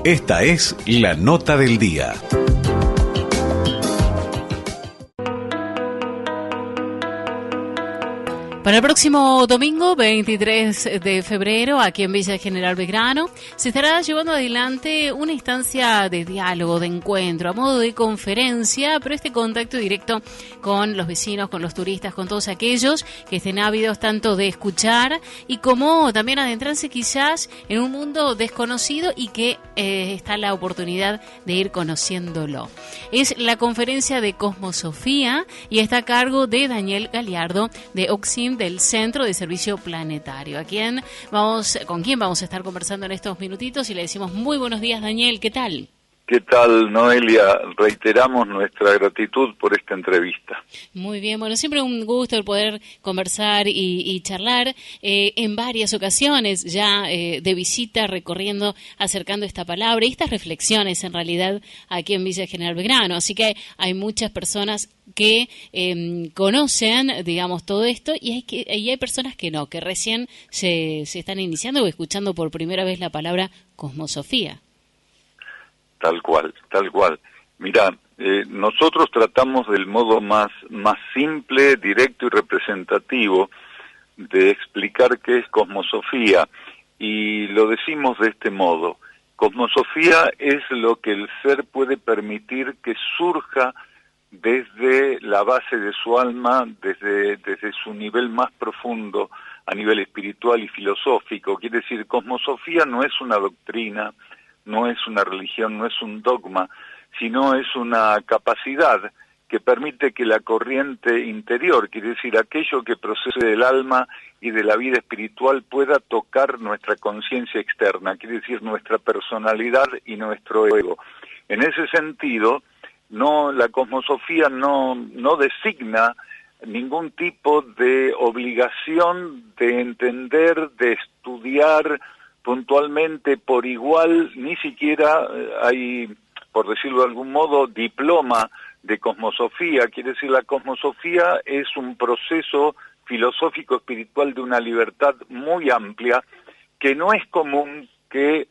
Esta es la nota del día. Para el próximo domingo, 23 de febrero, aquí en Villa General Belgrano, se estará llevando adelante una instancia de diálogo, de encuentro, a modo de conferencia, pero este contacto directo con los vecinos, con los turistas, con todos aquellos que estén ávidos tanto de escuchar y como también adentrarse quizás en un mundo desconocido y que está la oportunidad de ir conociéndolo. Es la conferencia de Cosmosofía y está a cargo de Daniel Galiardo de Oxim, del Centro de Servicio Planetario, con quien vamos a estar conversando en estos minutitos y le decimos muy buenos días, Daniel, ¿qué tal? ¿Qué tal, Noelia? Reiteramos nuestra gratitud por esta entrevista. Muy bien, bueno, siempre un gusto el poder conversar y charlar en varias ocasiones ya de visita, recorriendo, acercando esta palabra y estas reflexiones en realidad aquí en Villa General Belgrano. Así que hay muchas personas que conocen, digamos, todo esto y hay personas que no, que recién se están iniciando o escuchando por primera vez la palabra cosmosofía. Tal cual. Mirá, nosotros tratamos del modo más simple, directo y representativo de explicar qué es cosmosofía, y lo decimos de este modo. Cosmosofía es lo que el ser puede permitir que surja desde la base de su alma, desde su nivel más profundo, a nivel espiritual y filosófico. Quiere decir, cosmosofía no es una doctrina, no es una religión, no es un dogma, sino es una capacidad que permite que la corriente interior, quiere decir aquello que procede del alma y de la vida espiritual, pueda tocar nuestra conciencia externa, quiere decir nuestra personalidad y nuestro ego. En ese sentido, la cosmosofía no designa ningún tipo de obligación de entender, de estudiar puntualmente por igual, ni siquiera hay, por decirlo de algún modo, diploma de cosmosofía. Quiere decir, la cosmosofía es un proceso filosófico espiritual de una libertad muy amplia, que no es común que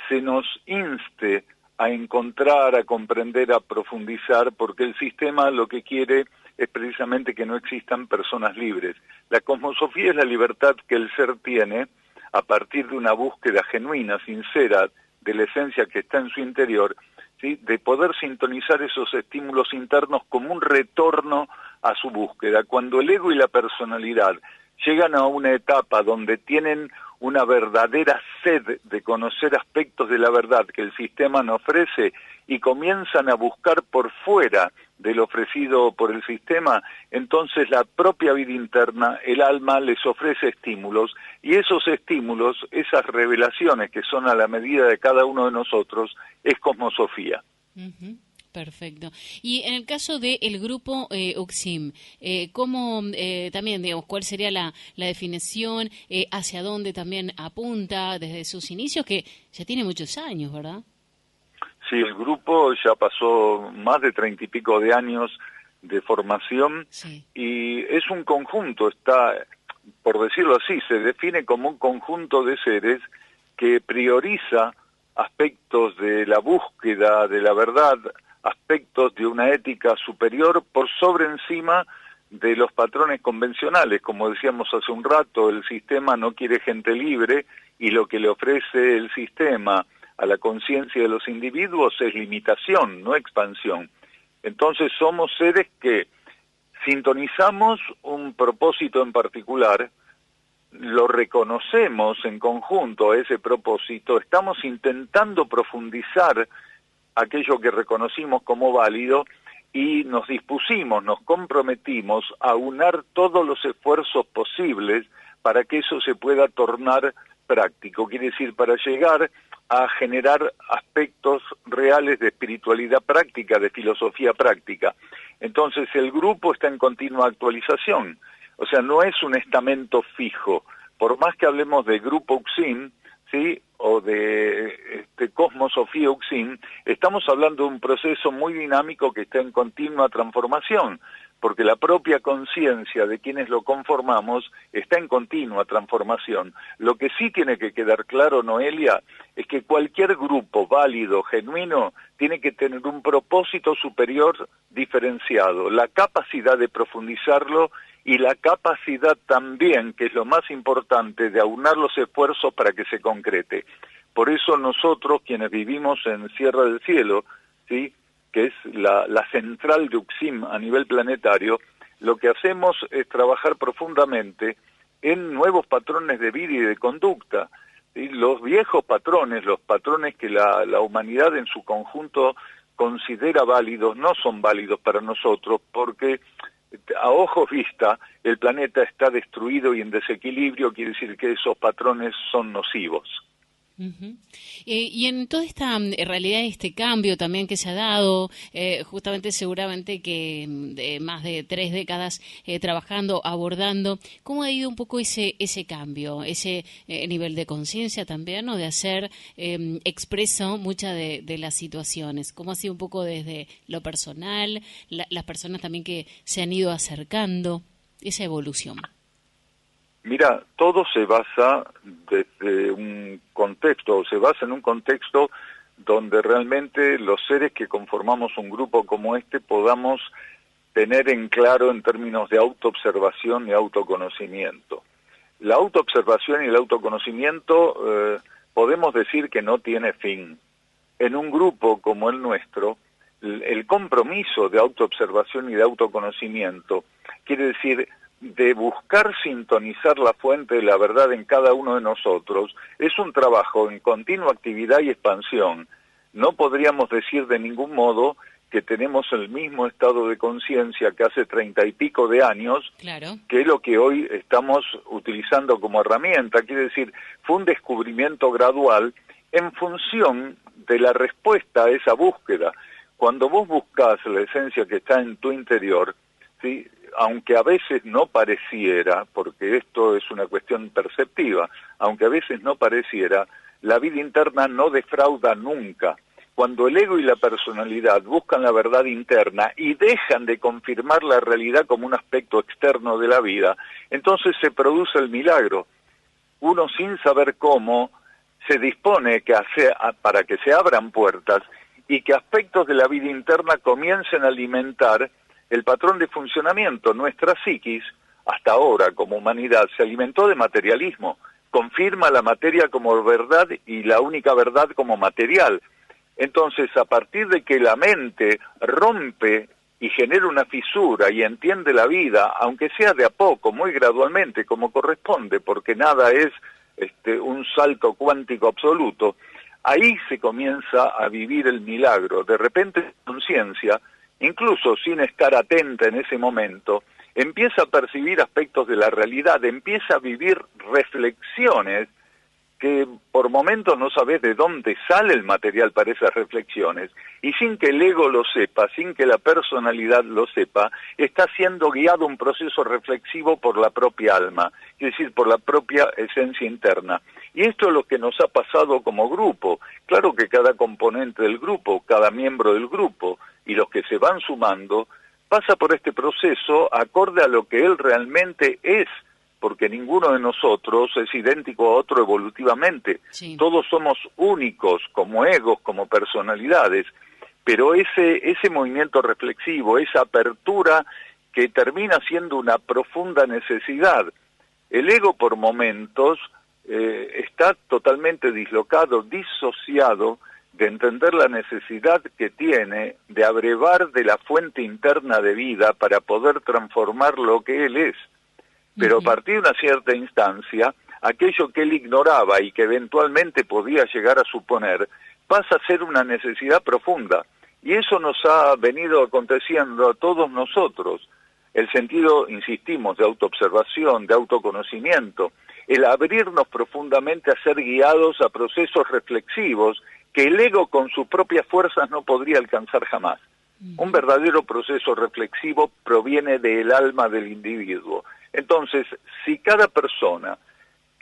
se nos inste a encontrar, a comprender, a profundizar, porque el sistema lo que quiere es precisamente que no existan personas libres. La cosmosofía es la libertad que el ser tiene a partir de una búsqueda genuina, sincera, de la esencia que está en su interior, ¿sí?, de poder sintonizar esos estímulos internos como un retorno a su búsqueda. Cuando el ego y la personalidad llegan a una etapa donde tienen una verdadera sed de conocer aspectos de la verdad que el sistema nos ofrece y comienzan a buscar por fuera de lo ofrecido por el sistema, entonces la propia vida interna, el alma, les ofrece estímulos, y esos estímulos, esas revelaciones que son a la medida de cada uno de nosotros, es cosmosofía. Uh-huh. Perfecto. Y en el caso del grupo Oxim, ¿cómo también, digamos, cuál sería la definición, hacia dónde también apunta desde sus inicios, que ya tiene muchos años, ¿verdad? Sí, el grupo ya pasó más de 30 y pico de años de formación, sí. Y es un conjunto, por decirlo así, se define como un conjunto de seres que prioriza aspectos de la búsqueda de la verdad, aspectos de una ética superior por sobre encima de los patrones convencionales. Como decíamos hace un rato, el sistema no quiere gente libre, y lo que le ofrece el sistema a la conciencia de los individuos es limitación, no expansión. Entonces somos seres que sintonizamos un propósito en particular, lo reconocemos en conjunto a ese propósito, estamos intentando profundizar aquello que reconocimos como válido y nos dispusimos, nos comprometimos a unar todos los esfuerzos posibles para que eso se pueda tornar práctico, quiere decir, para llegar a generar aspectos reales de espiritualidad práctica, de filosofía práctica. Entonces el grupo está en continua actualización, o sea, no es un estamento fijo. Por más que hablemos de Grupo Oxim, ¿sí? O de Cosmosofía Uxim, estamos hablando de un proceso muy dinámico que está en continua transformación, porque la propia conciencia de quienes lo conformamos está en continua transformación. Lo que sí tiene que quedar claro, Noelia, es que cualquier grupo válido, genuino, tiene que tener un propósito superior diferenciado, la capacidad de profundizarlo y la capacidad también, que es lo más importante, de aunar los esfuerzos para que se concrete. Por eso nosotros, quienes vivimos en Sierra del Cielo, ¿sí?, que es la central de Uxim a nivel planetario, lo que hacemos es trabajar profundamente en nuevos patrones de vida y de conducta. ¿Sí? Los viejos patrones, los patrones que la humanidad en su conjunto considera válidos, no son válidos para nosotros, porque a ojos vista el planeta está destruido y en desequilibrio, quiere decir que esos patrones son nocivos. Uh-huh. Y en toda esta realidad, este cambio también que se ha dado, justamente seguramente que de más de 3 décadas trabajando, abordando, ¿cómo ha ido un poco ese cambio, ese nivel de conciencia también, ¿no?, de hacer expreso muchas de las situaciones? ¿Cómo ha sido un poco desde lo personal, las personas también que se han ido acercando, esa evolución? Mira, todo se basa desde un contexto, se basa en un contexto donde realmente los seres que conformamos un grupo como este podamos tener en claro en términos de autoobservación y autoconocimiento. La autoobservación y el autoconocimiento podemos decir que no tiene fin. En un grupo como el nuestro, el compromiso de autoobservación y de autoconocimiento quiere decir de buscar sintonizar la fuente de la verdad en cada uno de nosotros, es un trabajo en continua actividad y expansión. No podríamos decir de ningún modo que tenemos el mismo estado de conciencia que hace 30 y pico de años, claro, que es lo que hoy estamos utilizando como herramienta. Quiere decir, fue un descubrimiento gradual en función de la respuesta a esa búsqueda. Cuando vos buscás la esencia que está en tu interior, ¿sí?, aunque a veces no pareciera, porque esto es una cuestión perceptiva, aunque a veces no pareciera, la vida interna no defrauda nunca. Cuando el ego y la personalidad buscan la verdad interna y dejan de confirmar la realidad como un aspecto externo de la vida, entonces se produce el milagro. Uno, sin saber cómo, se dispone para que se abran puertas y que aspectos de la vida interna comiencen a alimentar el patrón de funcionamiento. Nuestra psiquis, hasta ahora como humanidad, se alimentó de materialismo, confirma la materia como verdad y la única verdad como material. Entonces, a partir de que la mente rompe y genera una fisura y entiende la vida, aunque sea de a poco, muy gradualmente, como corresponde, porque nada es un salto cuántico absoluto, ahí se comienza a vivir el milagro. De repente, conciencia, incluso sin estar atenta en ese momento, empieza a percibir aspectos de la realidad, empieza a vivir reflexiones que por momentos no sabes de dónde sale el material para esas reflexiones, y sin que el ego lo sepa, sin que la personalidad lo sepa, está siendo guiado un proceso reflexivo por la propia alma, es decir, por la propia esencia interna. Y esto es lo que nos ha pasado como grupo. Claro que cada componente del grupo, cada miembro del grupo, y los que se van sumando, pasa por este proceso acorde a lo que él realmente es, porque ninguno de nosotros es idéntico a otro evolutivamente. Sí. Todos somos únicos como egos, como personalidades, pero ese movimiento reflexivo, esa apertura que termina siendo una profunda necesidad. El ego por momentos está totalmente dislocado, disociado de entender la necesidad que tiene de abrevar de la fuente interna de vida para poder transformar lo que él es. Pero a partir de una cierta instancia, aquello que él ignoraba y que eventualmente podía llegar a suponer, pasa a ser una necesidad profunda. Y eso nos ha venido aconteciendo a todos nosotros. El sentido, insistimos, de autoobservación, de autoconocimiento, el abrirnos profundamente a ser guiados a procesos reflexivos que el ego con sus propias fuerzas no podría alcanzar jamás. Un verdadero proceso reflexivo proviene del alma del individuo. Entonces, si cada persona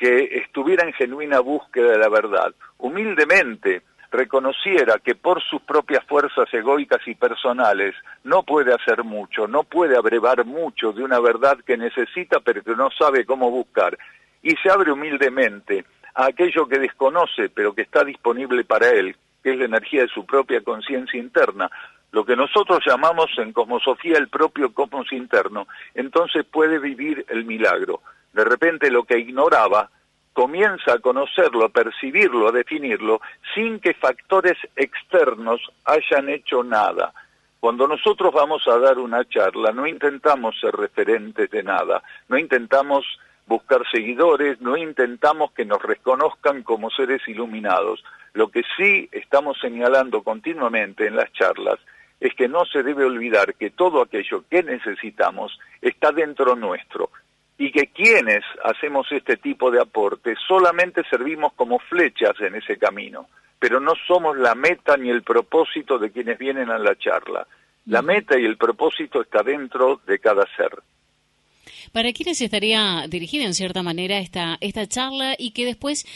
que estuviera en genuina búsqueda de la verdad, humildemente reconociera que por sus propias fuerzas egoicas y personales no puede hacer mucho, no puede abrevar mucho de una verdad que necesita pero que no sabe cómo buscar, y se abre humildemente a aquello que desconoce pero que está disponible para él, que es la energía de su propia conciencia interna, lo que nosotros llamamos en cosmosofía el propio cosmos interno, entonces puede vivir el milagro. De repente lo que ignoraba comienza a conocerlo, a percibirlo, a definirlo, sin que factores externos hayan hecho nada. Cuando nosotros vamos a dar una charla, no intentamos ser referentes de nada, no intentamos buscar seguidores, no intentamos que nos reconozcan como seres iluminados. Lo que sí estamos señalando continuamente en las charlas es que no se debe olvidar que todo aquello que necesitamos está dentro nuestro, y que quienes hacemos este tipo de aportes solamente servimos como flechas en ese camino, pero no somos la meta ni el propósito de quienes vienen a la charla. La meta y el propósito está dentro de cada ser. ¿Para quiénes estaría dirigida en cierta manera esta charla y que después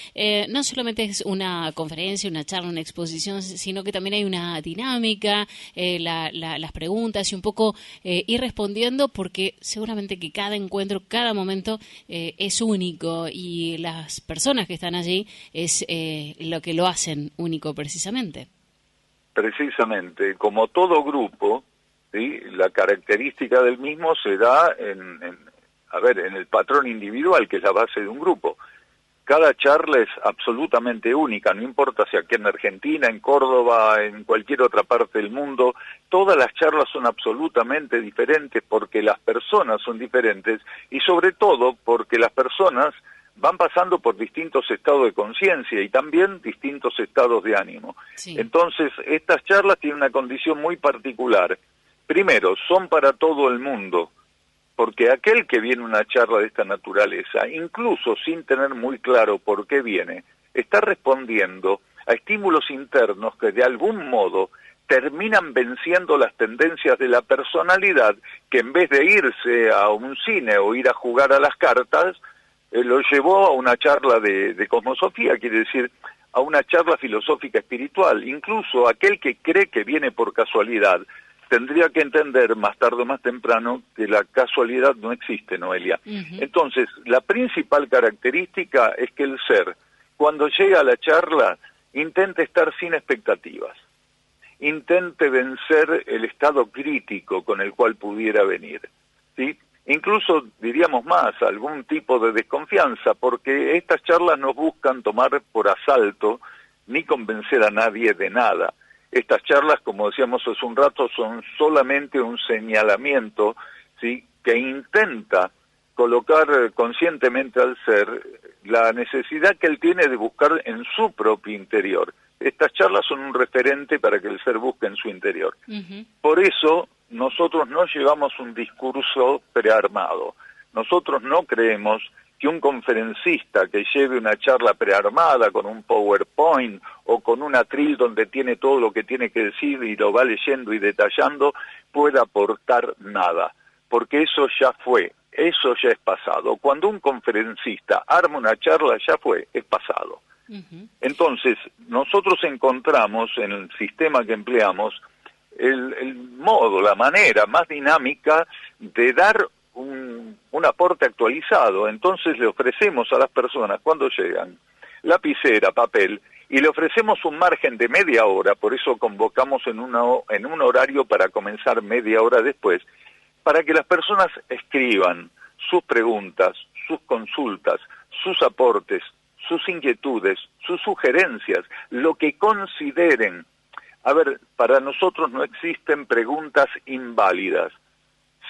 no solamente es una conferencia, una charla, una exposición, sino que también hay una dinámica, las preguntas y un poco ir respondiendo, porque seguramente que cada encuentro, cada momento es único y las personas que están allí es lo que lo hacen único precisamente? Precisamente, como todo grupo, ¿sí?, la característica del mismo se da en el patrón individual, que es la base de un grupo. Cada charla es absolutamente única, no importa si aquí en Argentina, en Córdoba, en cualquier otra parte del mundo, todas las charlas son absolutamente diferentes porque las personas son diferentes y sobre todo porque las personas van pasando por distintos estados de conciencia y también distintos estados de ánimo. Sí. Entonces, estas charlas tienen una condición muy particular. Primero, son para todo el mundo, porque aquel que viene a una charla de esta naturaleza, incluso sin tener muy claro por qué viene, está respondiendo a estímulos internos que de algún modo terminan venciendo las tendencias de la personalidad, que en vez de irse a un cine o ir a jugar a las cartas, lo llevó a una charla de cosmosofía, quiere decir, a una charla filosófica espiritual. Incluso aquel que cree que viene por casualidad, tendría que entender más tarde o más temprano que la casualidad no existe, Noelia. Entonces, la principal característica es que el ser, cuando llega a la charla, intente estar sin expectativas, intente vencer el estado crítico con el cual pudiera venir, ¿sí? Incluso, diríamos más, algún tipo de desconfianza, porque estas charlas no buscan tomar por asalto ni convencer a nadie de nada. Estas charlas, como decíamos hace un rato, son solamente un señalamiento, ¿sí?, que intenta colocar conscientemente al ser la necesidad que él tiene de buscar en su propio interior. Estas charlas son un referente para que el ser busque en su interior. Por eso, nosotros no llevamos un discurso prearmado. Nosotros no creemos que un conferencista que lleve una charla prearmada con un PowerPoint o con un atril donde tiene todo lo que tiene que decir y lo va leyendo y detallando, pueda aportar nada, porque eso ya fue, eso ya es pasado. Cuando un conferencista arma una charla, ya fue, es pasado. Entonces, nosotros encontramos en el sistema que empleamos el modo, la manera más dinámica de dar un aporte actualizado. Entonces le ofrecemos a las personas cuando llegan lapicera, papel, y le ofrecemos un margen de media hora, por eso convocamos en un horario para comenzar media hora después, para que las personas escriban sus preguntas, sus consultas, sus aportes, sus inquietudes, sus sugerencias, lo que consideren. A ver, para nosotros no existen preguntas inválidas.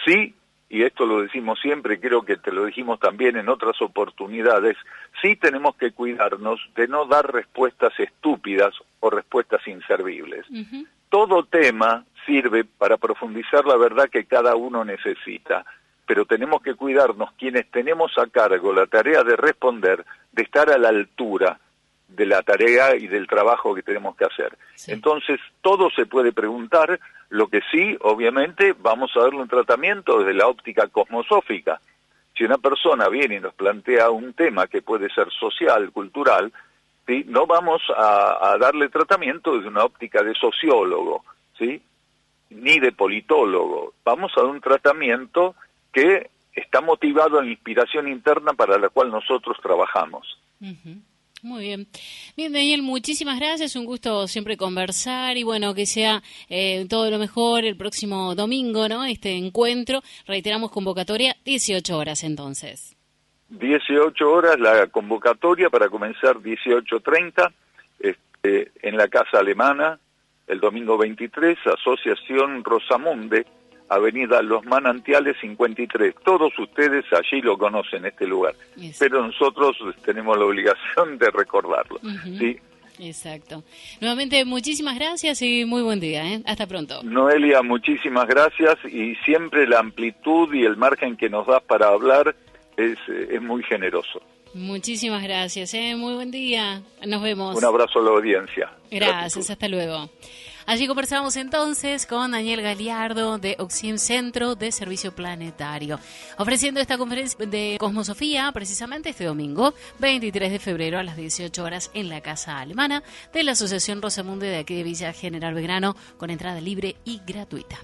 Sí, y esto lo decimos siempre, creo que te lo dijimos también en otras oportunidades, sí tenemos que cuidarnos de no dar respuestas estúpidas o respuestas inservibles. Todo tema sirve para profundizar la verdad que cada uno necesita, pero tenemos que cuidarnos, quienes tenemos a cargo la tarea de responder, de estar a la altura de la tarea y del trabajo que tenemos que hacer. Sí. Entonces, todo se puede preguntar, lo que sí, obviamente, vamos a darle un tratamiento desde la óptica cosmosófica, Si una persona viene y nos plantea un tema que puede ser social, cultural, ¿sí? No vamos a darle tratamiento desde una óptica de sociólogo, ¿sí? Ni de politólogo. Vamos a dar un tratamiento que está motivado en la inspiración interna para la cual nosotros trabajamos. Uh-huh. Muy bien. Bien, Daniel, muchísimas gracias. Un gusto siempre conversar y bueno, que sea todo lo mejor el próximo domingo, ¿no? Este encuentro. Reiteramos convocatoria, 18 horas entonces. 18 horas la convocatoria para comenzar 18:30 en la Casa Alemana, el domingo 23, Asociación Rosamunde, Avenida Los Manantiales 53. Todos ustedes allí lo conocen, este lugar, pero nosotros tenemos la obligación de recordarlo. Uh-huh. ¿Sí? Exacto. Nuevamente, muchísimas gracias y muy buen día, ¿eh? Hasta pronto. Noelia, muchísimas gracias, y siempre la amplitud y el margen que nos das para hablar es muy generoso. Muchísimas gracias, muy buen día. Nos vemos. Un abrazo a la audiencia. Gracias, hasta luego. Allí conversamos entonces con Daniel Galiardo de Oxim Centro de Servicio Planetario, ofreciendo esta conferencia de Cosmosofía precisamente este domingo, 23 de febrero a las 18 horas en la Casa Alemana de la Asociación Rosamunde de aquí de Villa General Belgrano, con entrada libre y gratuita.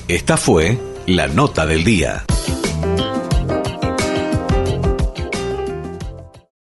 Esta fue la nota del día.